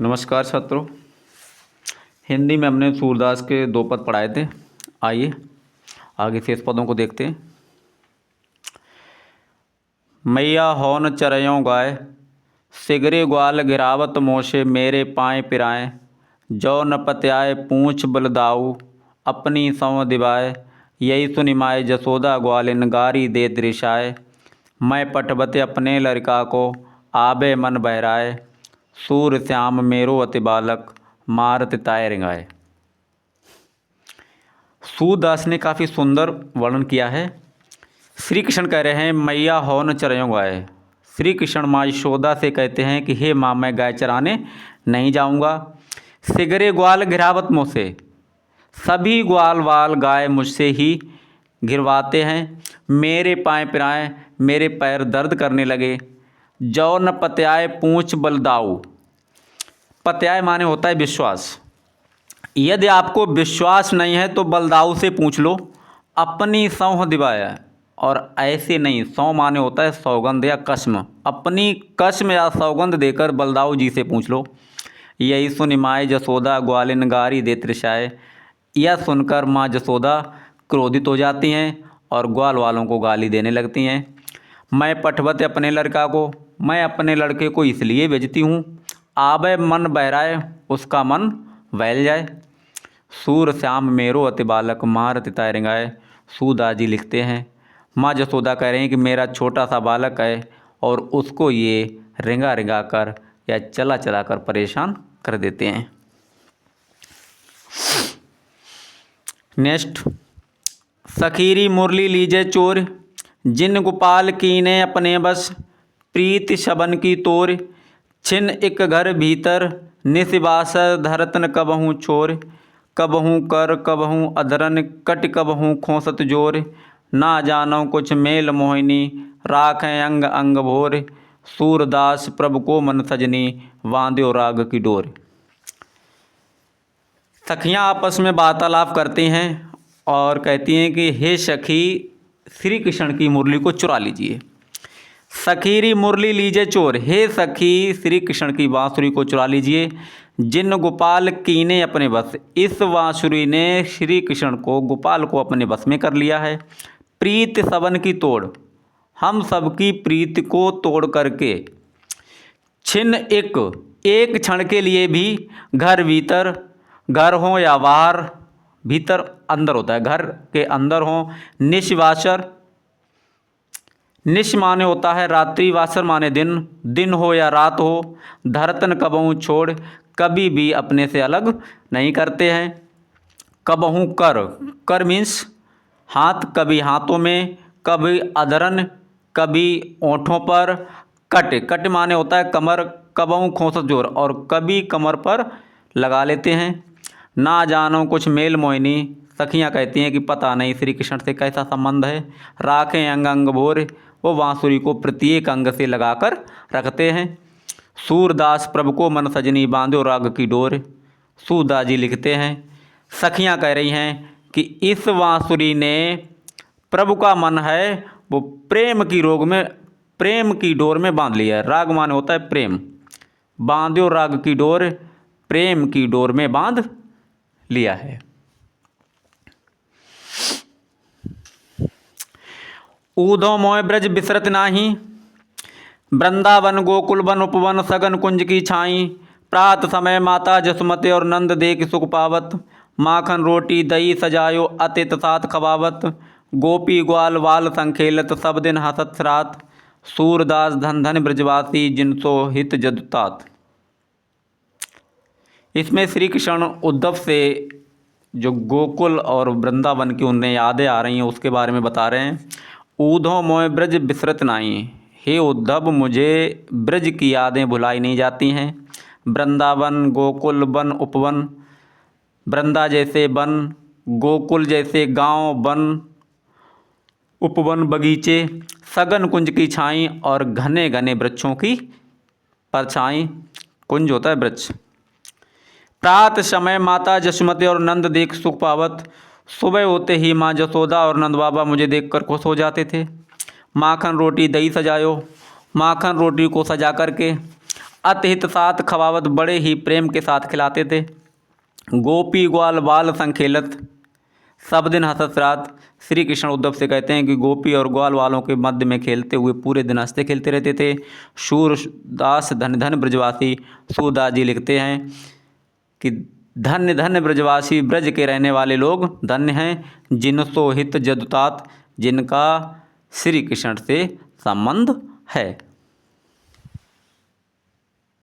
नमस्कार छात्रों। हिंदी में हमने सूरदास के 2 पद पढ़ाए थे। आइए आगे शेष पदों को देखते हैं। मैया हौन चरयों गाय, सिगरे ग्वाल गिरावत मोशे, मेरे पाए पिराएँ, जौ न पत्याए पूँछ बलदाऊ, अपनी सौं दिवाए, यही सुनि माय जसोदा ग्वालिन गारी दे दृशाए, मैं पटबते अपने लड़का को, आबे मन बहराए, सूर श्याम मेरो अति बालक, मारत ताय रिंगाए। सूरदास ने काफ़ी सुंदर वर्णन किया है। श्री कृष्ण कह रहे हैं मैया हौन चरयों गाय। श्री कृष्ण माँ यशोदा से कहते हैं कि हे माँ, मैं गाय चराने नहीं जाऊंगा। सिगरे ग्वाल घिरावत मुझसे, सभी ग्वाल वाल गाय मुझसे ही घिरवाते हैं। मेरे पाँव पिराएँ, मेरे पैर दर्द करने लगे। जौ न पत्याए पूँछ बलदाऊ। पत्याय माने होता है विश्वास। यदि आपको विश्वास नहीं है तो बलदाऊ से पूछ लो। अपनी सौंह दिवाया, और ऐसे नहीं, सौ माने होता है सौगंध या कसम। अपनी कसम या सौगंध देकर बलदाऊ जी से पूछ लो। यही सुनि माय जसोदा ग्वालिन गारी दे तृषाए। यह सुनकर माँ जसोदा क्रोधित हो जाती हैं और ग्वाल वालों को गाली देने लगती हैं। मैं पठवत अपने लड़का को, मैं अपने लड़के को इसलिए भेजती हूँ, आबे मन बहराए, उसका मन बहल जाए। सूर श्याम मेरो अति बालक, मारत ताय रिंगाए। सूरदास जी लिखते हैं माँ जसोदा कह रहे हैं कि मेरा छोटा सा बालक है और उसको ये रिंगा रिंगा कर या चला चला कर परेशान कर देते हैं। नेक्स्ट, सखीरी मुरली लीजे चोर, जिन गोपाल कीने अपने बस, प्रीति शबन की तोर, छिन एक घर भीतर, निसिवास धरतन कबहूँ छोर, कबहूँ कर कबहूँ अधरन, कट कबहूँ खोसत जोर, ना जानो कुछ मेल मोहिनी, राखें अंग अंग भोर, सूरदास प्रभु को मन सजनी, बांध्यो राग की डोर। सखियाँ आपस में वार्तालाप करती हैं और कहती हैं कि हे सखी, श्री कृष्ण की मुरली को चुरा लीजिए। सखीरी मुरली लीजिए चोर, हे सखी श्री कृष्ण की बांसुरी को चुरा लीजिए। जिन गोपाल कीने अपने बस, इस बांसुरी ने श्री कृष्ण को, गोपाल को अपने बस में कर लिया है। प्रीत सबन की तोड़, हम सबकी प्रीत को तोड़ करके, छिन एक क्षण के लिए भी, घर भीतर, घर हो या बाहर, भीतर अंदर होता है, घर के अंदर हो, निशवासर, निश माने होता है रात्रि, वासर माने दिन, दिन हो या रात हो, धरतन कबहूँ छोड़, कभी भी अपने से अलग नहीं करते हैं। कबहूँ कर, कर मीन्स हाथ, कभी हाथों में, कभी अधरन, कभी ओंठों पर, कट, कट माने होता है कमर, कबहूँ खोसत जोर, और कभी कमर पर लगा लेते हैं। ना जानो कुछ मेल मोहिनी, सखियाँ कहती हैं कि पता नहीं श्री कृष्ण से कैसा संबंध है। राखें अंग अंग भोर, वो बांसुरी को प्रत्येक अंग से लगाकर रखते हैं। सूरदास प्रभु को मन सजनी, बांध्यो राग की डोर। सूरदास जी लिखते हैं सखियाँ कह रही हैं कि इस बांसुरी ने प्रभु का मन है वो प्रेम की रोग में, प्रेम की डोर में बांध लिया है। राग माने होता है प्रेम, बांध्यो राग की डोर, प्रेम की डोर में बांध लिया है। ऊधो मोय ब्रज बिसरत नाही, वृंदावन गोकुल वन उपवन, सगन कुंज की छाई, प्रात समय माता जसुमते और नंद देख सुख पावत, माखन रोटी दही सजायो अतित साथ खवावत, गोपी ग्वाल वाल संखेलत, सब दिन हसत रात, सूरदास धन धन ब्रजवासी, जिनसो हित जदुतात। इसमें श्री कृष्ण उद्धव से जो गोकुल और वृंदावन की उन्हें यादें आ रही हैं उसके बारे में बता रहे हैं। ऊधो मोय ब्रज बिसरत नाई, हे उद्धव मुझे ब्रज की यादें भुलाई नहीं जाती हैं। वृंदावन गोकुल वन उपवन, वृंदा जैसे वन, गोकुल जैसे गांव, वन उपवन बगीचे, सघन कुंज की छाई और घने घने वृक्षों की परछाई। कुंज होता है वृक्ष। प्रात समय माता जसुमती और नंद देख सुख पावत, सुबह होते ही माँ जसोदा और नंद बाबा मुझे देखकर खुश हो जाते थे। माखन रोटी दही सजायो, माखन रोटी को सजा करके अतहित साथ खवावत, बड़े ही प्रेम के साथ खिलाते थे। गोपी ग्वाल बाल संग खेलत, सब दिन हंसत रात। श्री कृष्ण उद्धव से कहते हैं कि गोपी और ग्वाल वालों के मध्य में खेलते हुए पूरे दिन हंसते खेलते रहते थे। सूरदास धन्य धन्य ब्रजवासी, सूरदास जी लिखते हैं कि धन्य धन्य ब्रजवासी, ब्रज के रहने वाले लोग धन्य हैं, जिनसो हित जदुतात, जिनका श्री कृष्ण से संबंध है।